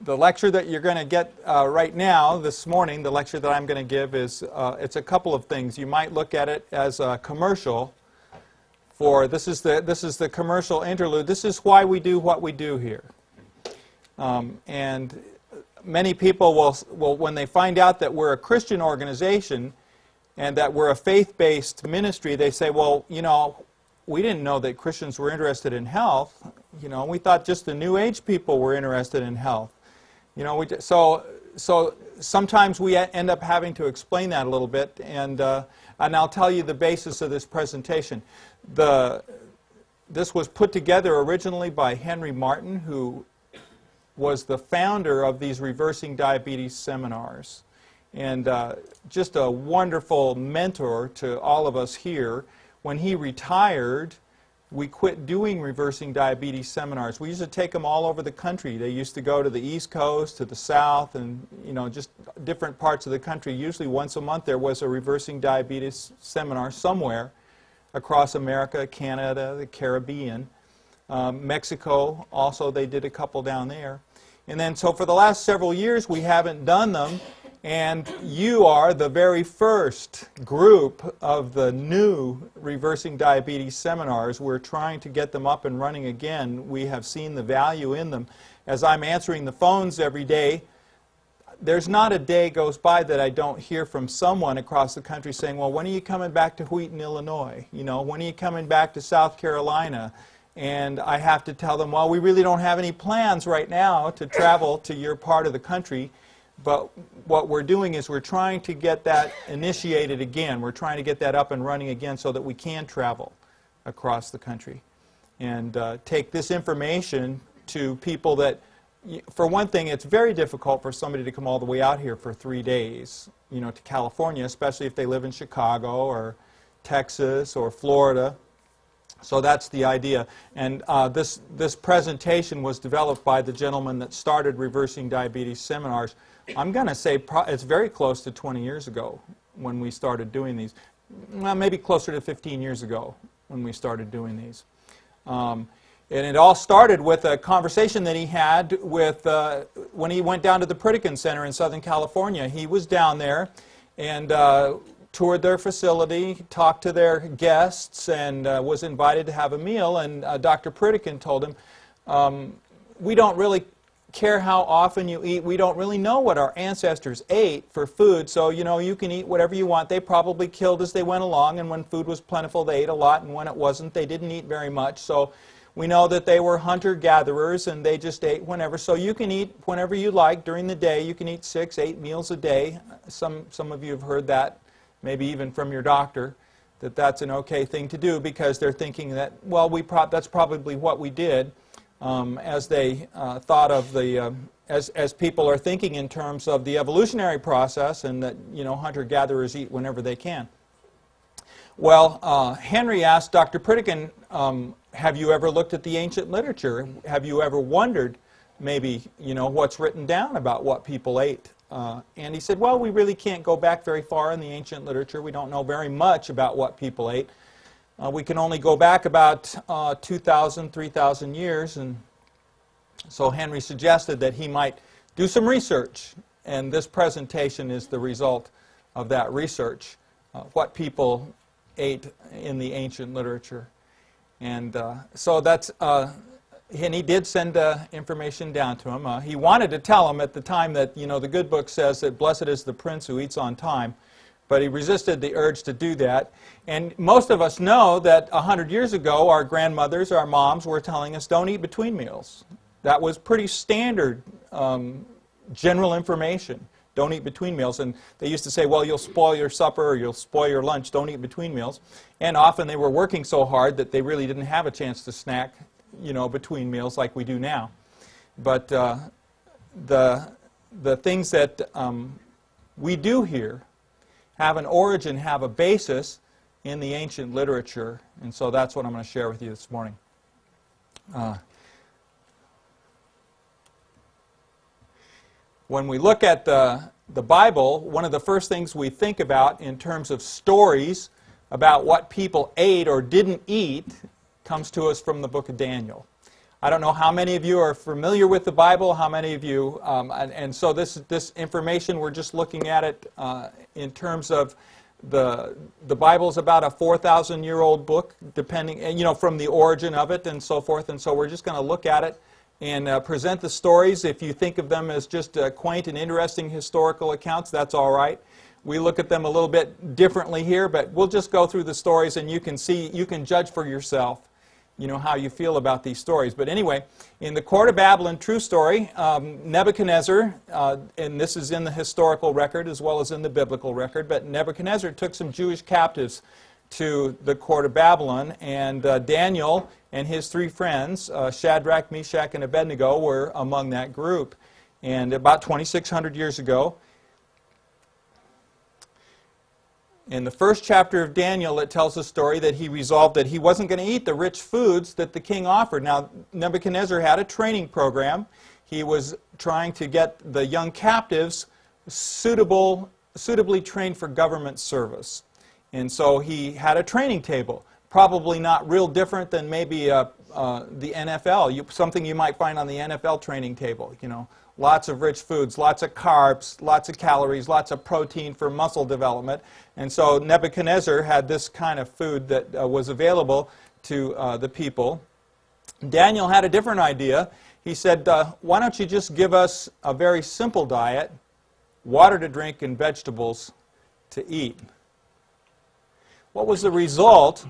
The lecture that you're going to get right now, this morning, the lecture that I'm going to give is, it's a couple of things. You might look at it as a commercial for, this is the commercial interlude. This is why we do what we do here. And many people will, when they find out that we're a Christian organization and that we're a faith-based ministry, they say, well, you know, we didn't know that Christians were interested in health. You know, we thought just the New Age people were interested in health. You know, so sometimes we end up having to explain that a little bit, and I'll tell you the basis of this presentation. This was put together originally by Henry Martin, who was the founder of these reversing diabetes seminars, and just a wonderful mentor to all of us here. When he retired, we quit doing reversing diabetes seminars. We used to take them all over the country. They used to go to the East Coast, to the South, and you know, just different parts of the country. Usually once a month there was a reversing diabetes seminar somewhere across America, Canada, the Caribbean, Mexico. Also, they did a couple down there. And then, so for the last several years, we haven't done them. And you are the very first group of the new reversing diabetes seminars. We're trying to get them up and running again. We have seen the value in them. As I'm answering the phones every day, there's not a day goes by that I don't hear from someone across the country saying, well, when are you coming back to Wheaton, Illinois? You know, when are you coming back to South Carolina? And I have to tell them, well, we really don't have any plans right now to travel to your part of the country. But what we're doing is we're trying to get that initiated again. We're trying to get that up and running again so that we can travel across the country and take this information to people that, for one thing, it's very difficult for somebody to come all the way out here for 3 days, you know, to California, especially if they live in Chicago or Texas or Florida. So that's the idea. And this presentation was developed by the gentleman that started Reversing Diabetes Seminars. I'm going to say it's very close to 20 years ago when we started doing these. Well, maybe closer to 15 years ago when we started doing these. And it all started with a conversation that he had with when he went down to the Pritikin Center in Southern California. He was down there and toured their facility, talked to their guests, and was invited to have a meal. And Dr. Pritikin told him, we don't really care how often you eat. We don't really know what our ancestors ate for food, so you know, you can eat whatever you want. They probably killed as they went along, and when food was plentiful they ate a lot, and when it wasn't they didn't eat very much. So we know that they were hunter-gatherers and they just ate whenever. So you can eat whenever you like during the day. You can eat 6, 8 meals a day. Some of you have heard that, maybe even from your doctor, that that's an okay thing to do because they're thinking that, well, that's probably what we did. As they thought of the, as people are thinking in terms of the evolutionary process and that, you know, hunter-gatherers eat whenever they can. Well, Henry asked Dr. Pritikin, have you ever looked at the ancient literature? Have you ever wondered maybe, you know, what's written down about what people ate? And he said, well, we really can't go back very far in the ancient literature. We don't know very much about what people ate. We can only go back about 2,000, 3,000 years, and so Henry suggested that he might do some research, and this presentation is the result of that research, what people ate in the ancient literature. And so that's, and he did send information down to him. He wanted to tell him at the time that, you know, the good book says that blessed is the prince who eats on time. But he resisted the urge to do that. And most of us know that 100 years ago, our grandmothers, our moms were telling us, don't eat between meals. That was pretty standard general information. Don't eat between meals. And they used to say, well, you'll spoil your supper or you'll spoil your lunch. Don't eat between meals. And often they were working so hard that they really didn't have a chance to snack, you know, between meals like we do now. But the things that we do here have an origin, have a basis in the ancient literature, and so that's what I'm going to share with you this morning. When we look at the Bible, one of the first things we think about in terms of stories about what people ate or didn't eat comes to us from the book of Daniel. I don't know how many of you are familiar with the Bible, how many of you, and so this information, we're just looking at it in terms of the Bible's about a 4,000-year-old book, depending, from the origin of it and so forth. And so we're just going to look at it and present the stories. If you think of them as just quaint and interesting historical accounts, that's all right. We look at them a little bit differently here, but we'll just go through the stories and you can judge for yourself, how you feel about these stories. But anyway, in the court of Babylon, true story, Nebuchadnezzar, and this is in the historical record as well as in the biblical record, but Nebuchadnezzar took some Jewish captives to the court of Babylon, and Daniel and his three friends, Shadrach, Meshach, and Abednego, were among that group. And about 2,600 years ago, in the first chapter of Daniel, it tells the story that he resolved that he wasn't going to eat the rich foods that the king offered. Now, Nebuchadnezzar had a training program. He was trying to get the young captives suitably trained for government service. And so he had a training table, probably not real different than maybe the NFL, something you might find on the NFL training table, Lots of rich foods, lots of carbs, lots of calories, lots of protein for muscle development. And so Nebuchadnezzar had this kind of food that was available to the people. Daniel had a different idea. He said, why don't you just give us a very simple diet, water to drink and vegetables to eat? What was the result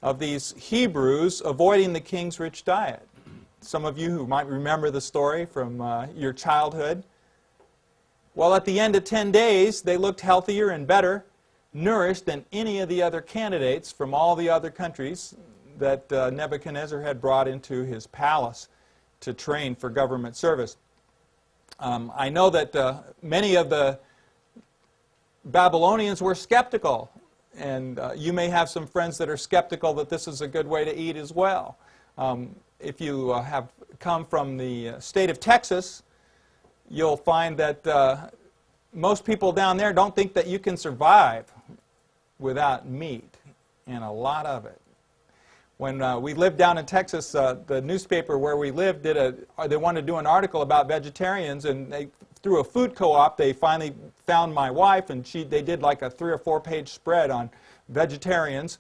of these Hebrews avoiding the king's rich diet? Some of you who might remember the story from your childhood. Well, at the end of 10 days, they looked healthier and better, nourished than any of the other candidates from all the other countries that Nebuchadnezzar had brought into his palace to train for government service. I know that many of the Babylonians were skeptical, and you may have some friends that are skeptical that this is a good way to eat as well. If you have come from the state of Texas, you'll find that most people down there don't think that you can survive without meat, and a lot of it. When we lived down in Texas, the newspaper where we lived they wanted to do an article about vegetarians, and through a food co-op, they finally found my wife, and they did like a 3 or 4 page spread on vegetarians.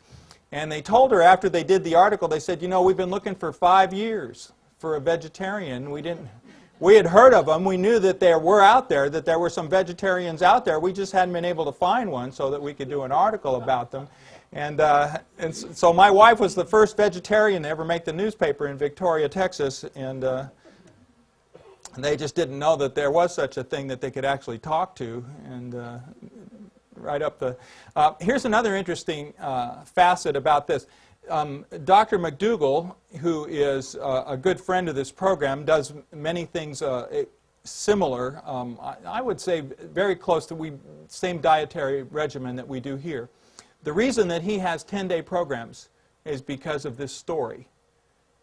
And they told her after they did the article, they said, we've been looking for 5 years for a vegetarian. We had heard of them. We knew that there were out there, that there were some vegetarians out there. We just hadn't been able to find one so that we could do an article about them. And so my wife was the first vegetarian to ever make the newspaper in Victoria, Texas. And they just didn't know that there was such a thing that they could actually talk to. And right up the... here's another interesting facet about this. Dr. McDougall, who is a good friend of this program, does many things similar. I would say very close to the same dietary regimen that we do here. The reason that he has 10-day programs is because of this story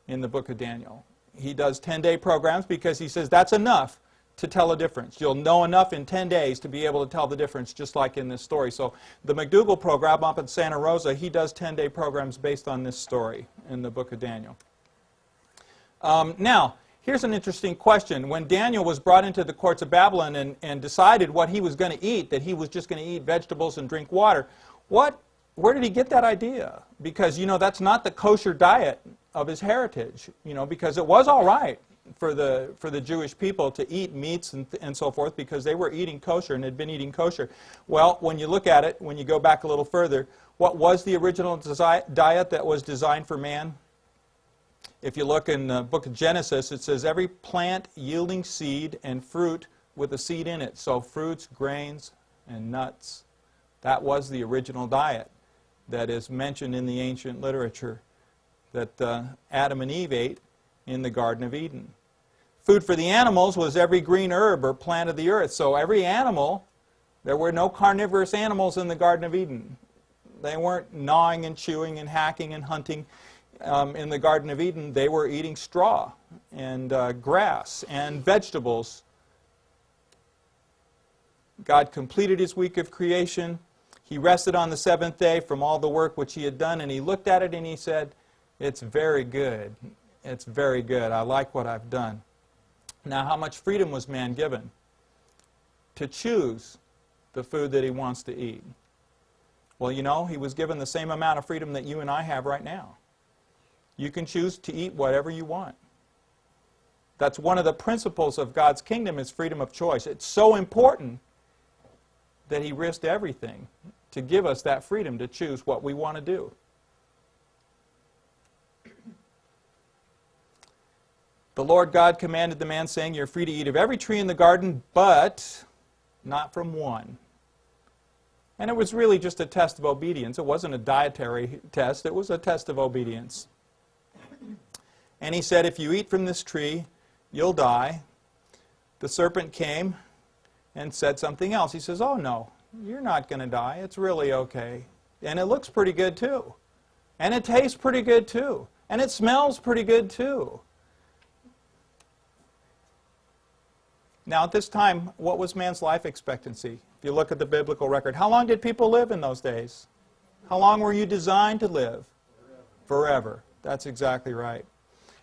in the book of Daniel. He does 10-day programs because he says that's enough to tell a difference. You'll know enough in 10 days to be able to tell the difference, just like in this story. So the McDougall program up in Santa Rosa, he does 10-day programs based on this story in the book of Daniel. Now, here's an interesting question. When Daniel was brought into the courts of Babylon and decided what he was going to eat, that he was just going to eat vegetables and drink water, where did he get that idea? Because, that's not the kosher diet of his heritage, because it was all right for the Jewish people to eat meats and so forth, because they were eating kosher and had been eating kosher. Well, when you look at it, when you go back a little further, what was the original diet that was designed for man? If you look in the book of Genesis, it says every plant yielding seed and fruit with a seed in it. So fruits, grains, and nuts. That was the original diet that is mentioned in the ancient literature that Adam and Eve ate in the Garden of Eden. Food for the animals was every green herb or plant of the earth. So every animal, there were no carnivorous animals in the Garden of Eden. They weren't gnawing and chewing and hacking and hunting in the Garden of Eden. They were eating straw and grass and vegetables. God completed his week of creation. He rested on the seventh day from all the work which he had done, and he looked at it and he said, "It's very good." It's very good. I like what I've done. Now, how much freedom was man given? To choose the food that he wants to eat. Well, you know, he was given the same amount of freedom that you and I have right now. You can choose to eat whatever you want. That's one of the principles of God's kingdom, is freedom of choice. It's so important that he risked everything to give us that freedom to choose what we want to do. The Lord God commanded the man, saying, "You're free to eat of every tree in the garden, but not from one." And it was really just a test of obedience. It wasn't a dietary test. It was a test of obedience. And he said, "If you eat from this tree, you'll die." The serpent came and said something else. He says, "Oh no, you're not going to die. It's really okay. And it looks pretty good too. And it tastes pretty good too. And it smells pretty good too." Now at this time, what was man's life expectancy? If you look at the biblical record, how long did people live in those days? How long were you designed to live? Forever. That's exactly right.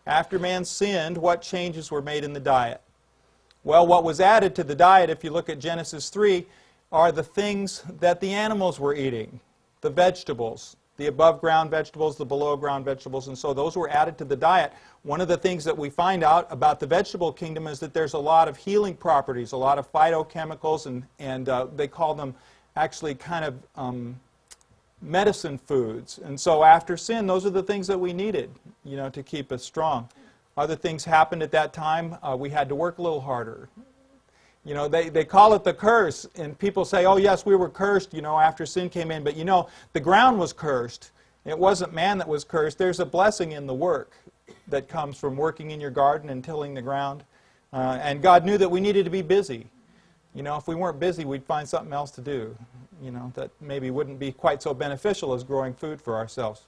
After man sinned, what changes were made in the diet? Well, what was added to the diet, if you look at Genesis 3, are the things that the animals were eating. The vegetables, the above-ground vegetables, the below-ground vegetables, and so those were added to the diet. One of the things that we find out about the vegetable kingdom is that there's a lot of healing properties, a lot of phytochemicals, and they call them actually kind of medicine foods. And so after sin, those are the things that we needed, you know, to keep us strong. Other things happened at that time. We had to work a little harder. You know, they call it the curse, and people say, "Oh yes, we were cursed, you know, after sin came in." But you know, the ground was cursed. It wasn't man that was cursed. There's a blessing in the work that comes from working in your garden and tilling the ground. And God knew that we needed to be busy. You know, if we weren't busy, we'd find something else to do, you know, that maybe wouldn't be quite so beneficial as growing food for ourselves.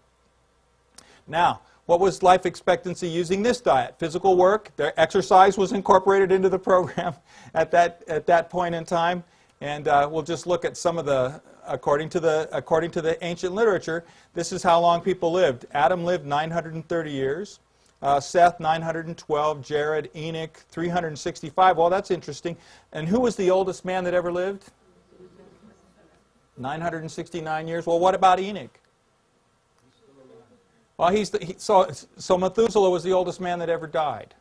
Now, what was life expectancy using this diet? Physical work. Their exercise was incorporated into the program at that point in time. And we'll just look at some of the, according to the ancient literature, this is how long people lived. Adam lived 930 years. Seth, 912. Jared, Enoch, 365. Well, that's interesting. And who was the oldest man that ever lived? 969 years. Well, what about Enoch? Well, so Methuselah was the oldest man that ever died.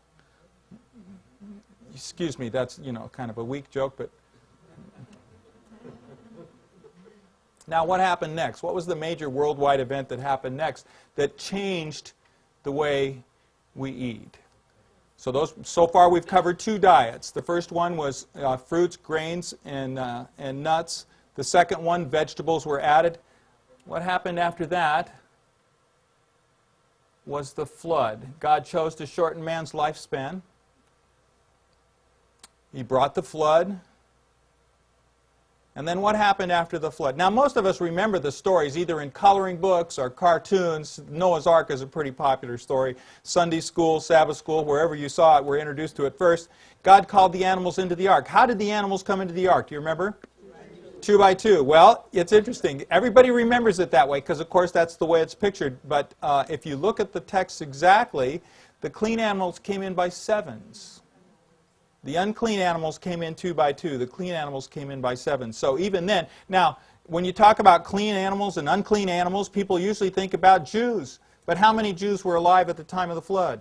Excuse me, that's, you know, kind of a weak joke, but... Now, what happened next? What was the major worldwide event that happened next that changed the way we eat? So far we've covered two diets. The first one was fruits, grains, and nuts. The second one, vegetables were added. What happened after that was the flood. God chose to shorten man's lifespan. He brought the flood. And then what happened after the flood? Now, most of us remember the stories either in coloring books or cartoons. Noah's Ark is a pretty popular story. Sunday school, Sabbath school, wherever you saw it, we're introduced to it first. God called the animals into the ark. How did the animals come into the ark? Do you remember? 2 by 2. Well, it's interesting. Everybody remembers it that way because, of course, that's the way it's pictured. But if you look at the text exactly, the clean animals came in by sevens. The unclean animals came in 2 by 2. The clean animals came in by sevens. So even then, now, when you talk about clean animals and unclean animals, people usually think about Jews. But how many Jews were alive at the time of the flood?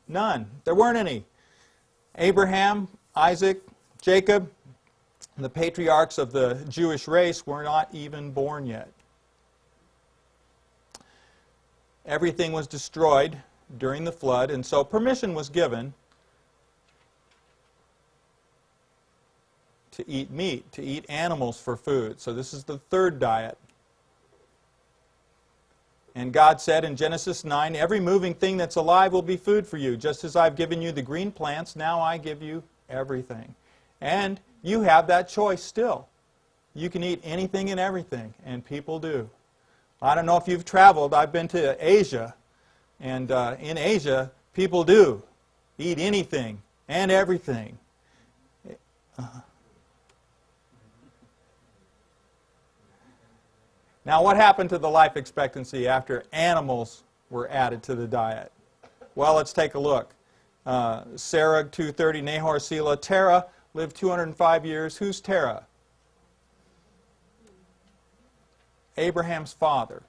None. There weren't any. Abraham, Isaac, Jacob, the patriarchs of the Jewish race were not even born yet. Everything was destroyed during the flood, and so permission was given to eat meat, to eat animals for food. So this is the third diet. And God said in Genesis 9, "Every moving thing that's alive will be food for you. Just as I've given you the green plants, now I give you everything." And you have that choice still. You can eat anything and everything, and people do. I don't know if you've traveled. I've been to Asia, and in Asia, people do eat anything and everything. Now, what happened to the life expectancy after animals were added to the diet? Well, let's take a look. Sarah, 230, Nahor, Selah. Terah lived 205 years. Who's Terah? Abraham's father.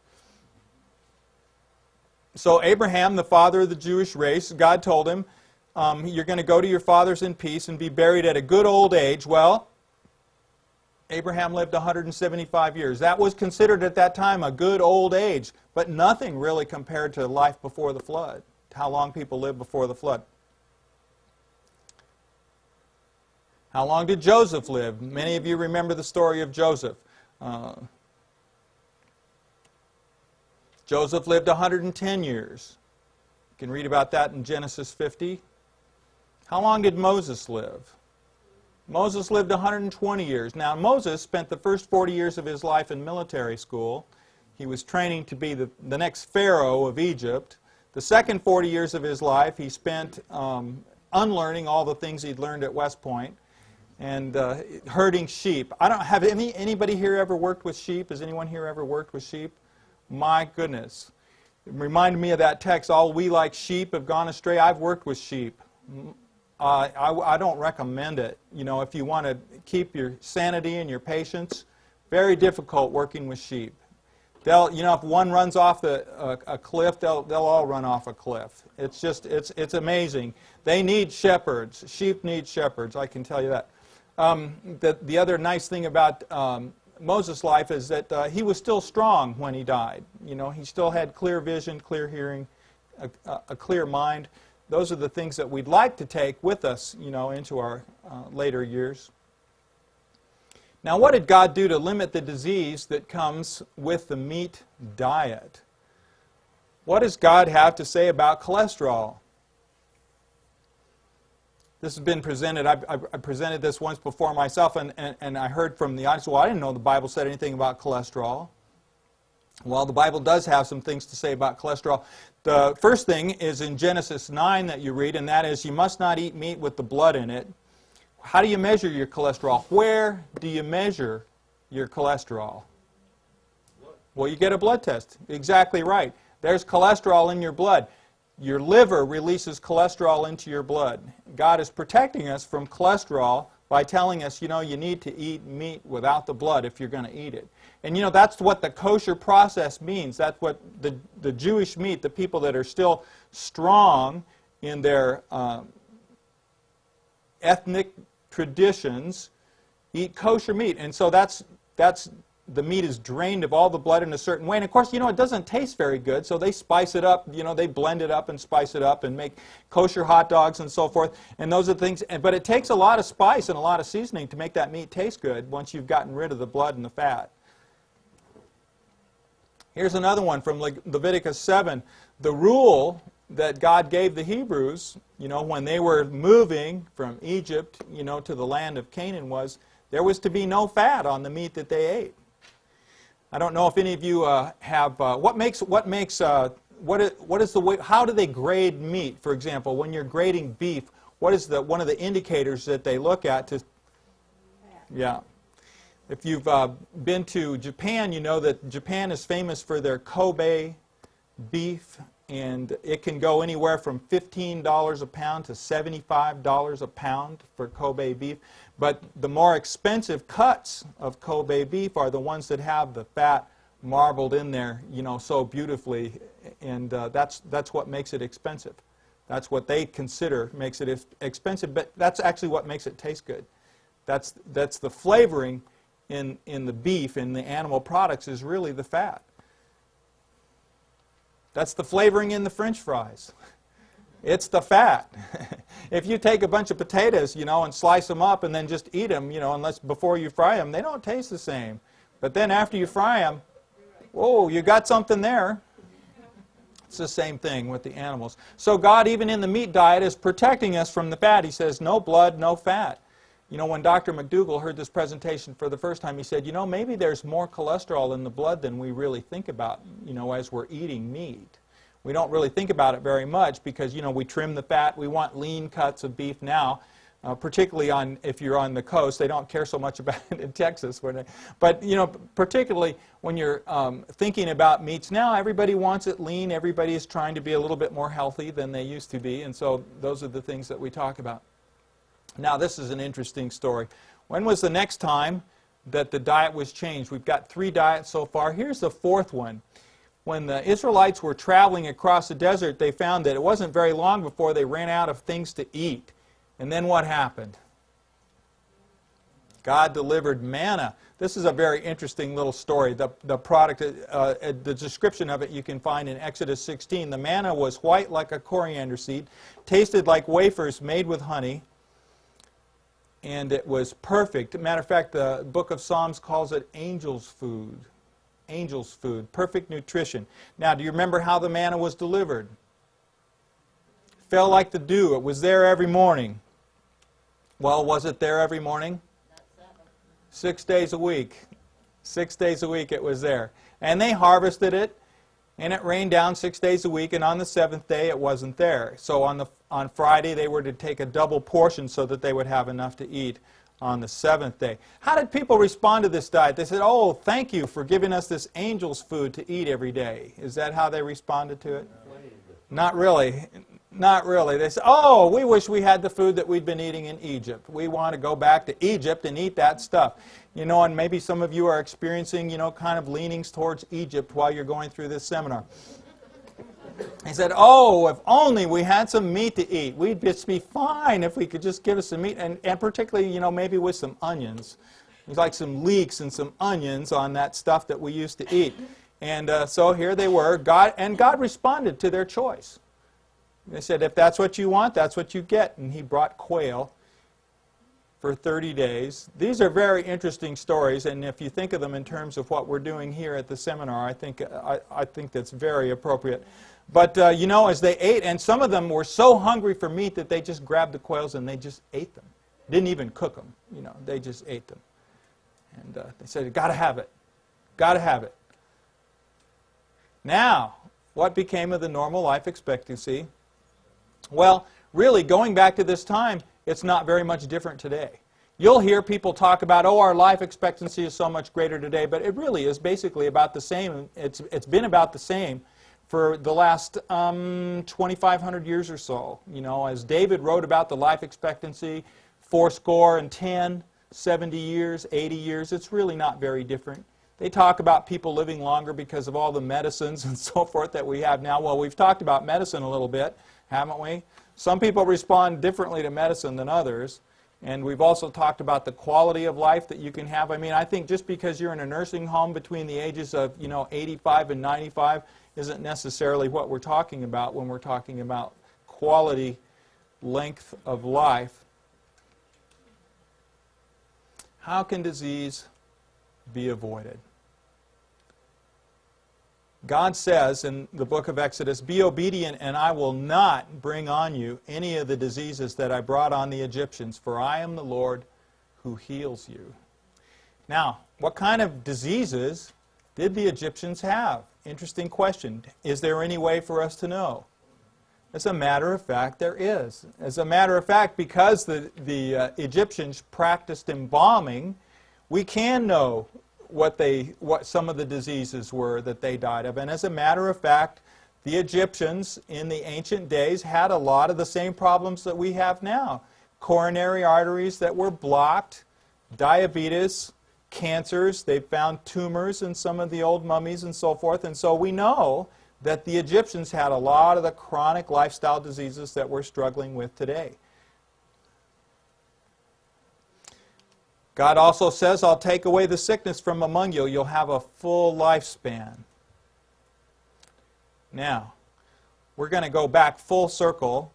So Abraham, the father of the Jewish race, God told him, you're going to go to your fathers in peace and be buried at a good old age. Well, Abraham lived 175 years. That was considered at that time a good old age, but nothing really compared to life before the flood, how long people lived before the flood. How long did Joseph live? Many of you remember the story of Joseph. Joseph lived 110 years. You can read about that in Genesis 50. How long did Moses live? Moses lived 120 years. Now, Moses spent the first 40 years of his life in military school. He was training to be the next Pharaoh of Egypt. The second 40 years of his life, he spent unlearning all the things he'd learned at West Point and herding sheep. I don't have anybody here ever worked with sheep? Has anyone here ever worked with sheep? My goodness. It reminded me of that text, all we like sheep have gone astray. I've worked with sheep. I don't recommend it. You know, if you want to keep your sanity and your patience, very difficult working with sheep. If one runs off a cliff, they'll all run off a cliff. It's just, it's amazing. They need shepherds. Sheep need shepherds, I can tell you that. The other nice thing about Moses' life is that he was still strong when he died. You know, he still had clear vision, clear hearing, a clear mind. Those are the things that we'd like to take with us, you know, into our later years. Now, what did God do to limit the disease that comes with the meat diet? What does God have to say about cholesterol? This has been presented. I presented this once before myself, and I heard from the audience, well, I didn't know the Bible said anything about cholesterol. Well, the Bible does have some things to say about cholesterol. The first thing is in Genesis 9 that you read, and that is you must not eat meat with the blood in it. How do you measure your cholesterol? Where do you measure your cholesterol? Well, you get a blood test. Exactly right. There's cholesterol in your blood. Your liver releases cholesterol into your blood. God is protecting us from cholesterol by telling us, you know, you need to eat meat without the blood if you're going to eat it. And, you know, that's what the kosher process means. That's what the Jewish meat, the people that are still strong in their ethnic traditions, eat kosher meat. And so that's the meat is drained of all the blood in a certain way. And, of course, you know, it doesn't taste very good, so they spice it up. You know, they blend it up and spice it up and make kosher hot dogs and so forth. And those are things. But it takes a lot of spice and a lot of seasoning to make that meat taste good once you've gotten rid of the blood and the fat. Here's another one from Leviticus 7. The rule that God gave the Hebrews, you know, when they were moving from Egypt, you know, to the land of Canaan was there was to be no fat on the meat that they ate. I don't know if any of you have what is the way? How do they grade meat? For example, when you're grading beef, what is one of the indicators that they look at to? Yeah. If you've been to Japan, you know that Japan is famous for their Kobe beef, and it can go anywhere from $15 a pound to $75 a pound for Kobe beef. But the more expensive cuts of Kobe beef are the ones that have the fat marbled in there, you know, so beautifully, and that's what makes it expensive. That's what they consider makes it expensive, but that's actually what makes it taste good. That's the flavoring in the beef, in the animal products, is really the fat. That's the flavoring in the French fries. It's the fat. If you take a bunch of potatoes, you know, and slice them up and then just eat them, you know, unless before you fry them, they don't taste the same. But then after you fry them, whoa, you got something there. It's the same thing with the animals. So God, even in the meat diet, is protecting us from the fat. He says, no blood, no fat. You know, when Dr. McDougall heard this presentation for the first time, he said, you know, maybe there's more cholesterol in the blood than we really think about, you know, as we're eating meat. We don't really think about it very much because, you know, we trim the fat. We want lean cuts of beef now. particularly if you're on the coast. They don't care so much about it in Texas. But, particularly when you're thinking about meats now, everybody wants it lean. Everybody is trying to be a little bit more healthy than they used to be. And so those are the things that we talk about. Now, this is an interesting story. When was the next time that the diet was changed? We've got 3 diets so far. Here's the 4th one. When the Israelites were traveling across the desert, they found that it wasn't very long before they ran out of things to eat. And then what happened? God delivered manna. This is a very interesting little story. The description of it you can find in Exodus 16. The manna was white like a coriander seed, tasted like wafers made with honey, and it was perfect. Matter of fact, the book of Psalms calls it angel's food. Angel's food, perfect nutrition. Now, do you remember how the manna was delivered? Fell like the dew. It was there every morning. Well, was it there every morning? 6 days a week. 6 days a week it was there. And they harvested it, and it rained down 6 days a week, and on the 7th day it wasn't there. So on Friday they were to take a double portion so that they would have enough to eat on the 7th day. How did people respond to this diet? They said, "Oh, thank you for giving us this angel's food to eat every day." Is that how they responded to it? Not really. Not really. They said, "Oh, we wish we had the food that we'd been eating in Egypt. We want to go back to Egypt and eat that stuff." And maybe some of you are experiencing, kind of leanings towards Egypt while you're going through this seminar. He said, "Oh, if only we had some meat to eat. We'd just be fine if we could just give us some meat." And particularly, maybe with some onions. There's like some leeks and some onions on that stuff that we used to eat. And so here they were. God responded to their choice. They said, "If that's what you want, that's what you get." And he brought quail for 30 days. These are very interesting stories, and if you think of them in terms of what we're doing here at the seminar, I think that's very appropriate. But, as they ate, and some of them were so hungry for meat that they just grabbed the quails and they just ate them. Didn't even cook them, they just ate them. And they said, "Got to have it. Got to have it." Now, what became of the normal life expectancy? Well, really, going back to this time, it's not very much different today. You'll hear people talk about, "Oh, our life expectancy is so much greater today," but it really is basically about the same. It's been about the same for the last 2,500 years or so. As David wrote about the life expectancy, 70 years, 80 years, it's really not very different. They talk about people living longer because of all the medicines and so forth that we have now. Well, we've talked about medicine a little bit, haven't we? Some people respond differently to medicine than others. And we've also talked about the quality of life that you can have. I think just because you're in a nursing home between the ages of, 85 and 95 isn't necessarily what we're talking about when we're talking about quality, length of life. How can disease be avoided? God says in the book of Exodus, "Be obedient, and I will not bring on you any of the diseases that I brought on the Egyptians, for I am the Lord who heals you." Now, what kind of diseases did the Egyptians have? Interesting question. Is there any way for us to know? As a matter of fact, there is. As a matter of fact, because the Egyptians practiced embalming, we can know what some of the diseases were that they died of. And as a matter of fact, the Egyptians in the ancient days had a lot of the same problems that we have now. Coronary arteries that were blocked, diabetes, cancers. They found tumors in some of the old mummies and so forth. And so we know that the Egyptians had a lot of the chronic lifestyle diseases that we're struggling with today. God also says, "I'll take away the sickness from among you. You'll have a full lifespan." Now, we're going to go back full circle.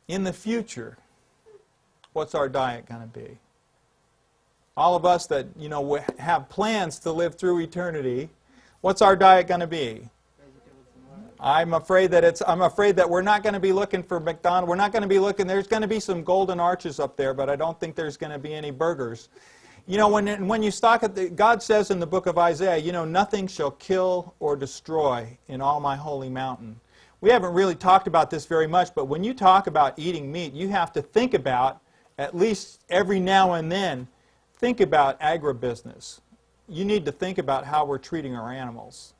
In the future, what's our diet going to be? All of us that, have plans to live through eternity, what's our diet going to be? I'm afraid that we're not going to be looking for McDonald's. We're not going to be looking. There's going to be some golden arches up there, but I don't think there's going to be any burgers. When you stock it, God says in the book of Isaiah, "Nothing shall kill or destroy in all my holy mountain." we haven't really talked about this very much, but when you talk about eating meat, you have to think about, at least every now and then, think about agribusiness. You need to think about how we're treating our animals.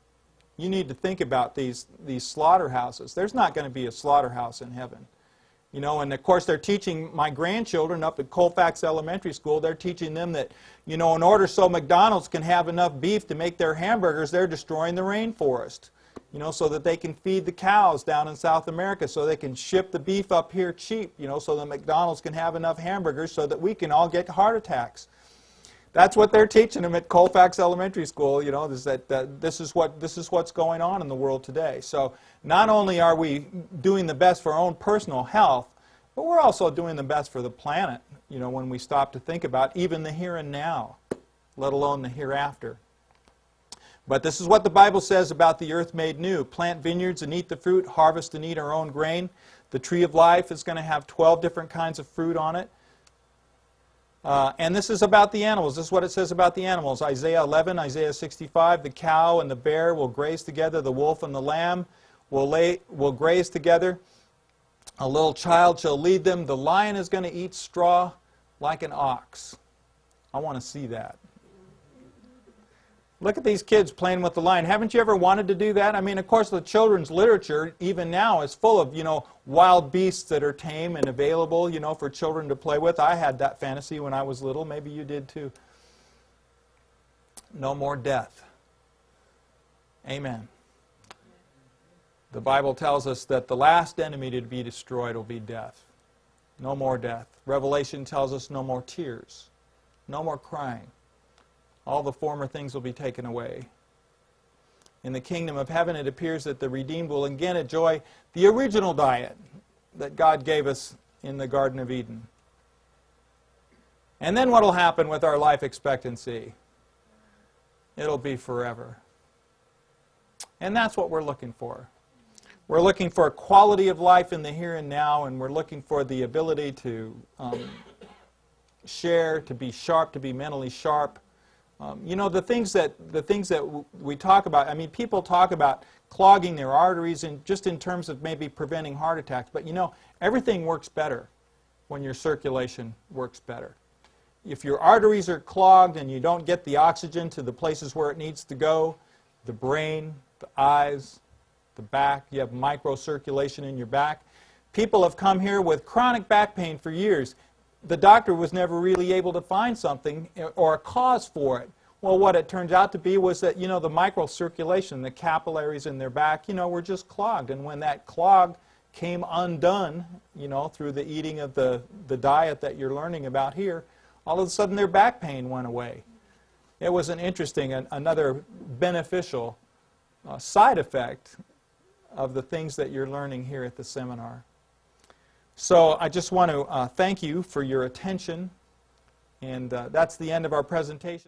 You need to think about these slaughterhouses. There's not going to be a slaughterhouse in heaven. You know, and of course they're teaching my grandchildren up at Colfax Elementary School, they're teaching them that, you know, in order so McDonald's can have enough beef to make their hamburgers, they're destroying the rainforest. You know, so that they can feed the cows down in South America, so they can ship the beef up here cheap, you know, so that McDonald's can have enough hamburgers so that we can all get heart attacks. That's what they're teaching them at Colfax Elementary School, you know, is that this is what's going on in the world today. So not only are we doing the best for our own personal health, but we're also doing the best for the planet, you know, when we stop to think about even the here and now, let alone the hereafter. But this is what the Bible says about the earth made new. Plant vineyards and eat the fruit, harvest and eat our own grain. The tree of life is going to have 12 different kinds of fruit on it. And this is about the animals. This is what it says about the animals. Isaiah 11, Isaiah 65, the cow and the bear will graze together. The wolf and the lamb will graze together. A little child shall lead them. The lion is going to eat straw like an ox. I want to see that. Look at these kids playing with the lion. Haven't you ever wanted to do that? I mean, of course, the children's literature, even now, is full of, you know, wild beasts that are tame and available, you know, for children to play with. I had that fantasy when I was little. Maybe you did too. No more death. Amen. The Bible tells us that the last enemy to be destroyed will be death. No more death. Revelation tells us no more tears. No more crying. All the former things will be taken away. In the kingdom of heaven, it appears that the redeemed will again enjoy the original diet that God gave us in the Garden of Eden. And then what will happen with our life expectancy? It'll be forever. And that's what we're looking for. We're looking for a quality of life in the here and now, and we're looking for the ability to share, to be sharp, to be mentally sharp. You know, the things that we talk about, I mean, people talk about clogging their arteries and just in terms of maybe preventing heart attacks, but you know, everything works better when your circulation works better. If your arteries are clogged and you don't get the oxygen to the places where it needs to go, the brain, the eyes, the back, you have microcirculation in your back. People have come here with chronic back pain for years. The doctor was never really able to find something or a cause for it. Well, what it turns out to be was that, you know, the microcirculation, the capillaries in their back, you know, were just clogged. And when that clog came undone, you know, through the eating of the diet that you're learning about here, all of a sudden their back pain went away. It was an interesting, another beneficial side effect of the things that you're learning here at the seminar. So I just want to thank you for your attention, and that's the end of our presentation.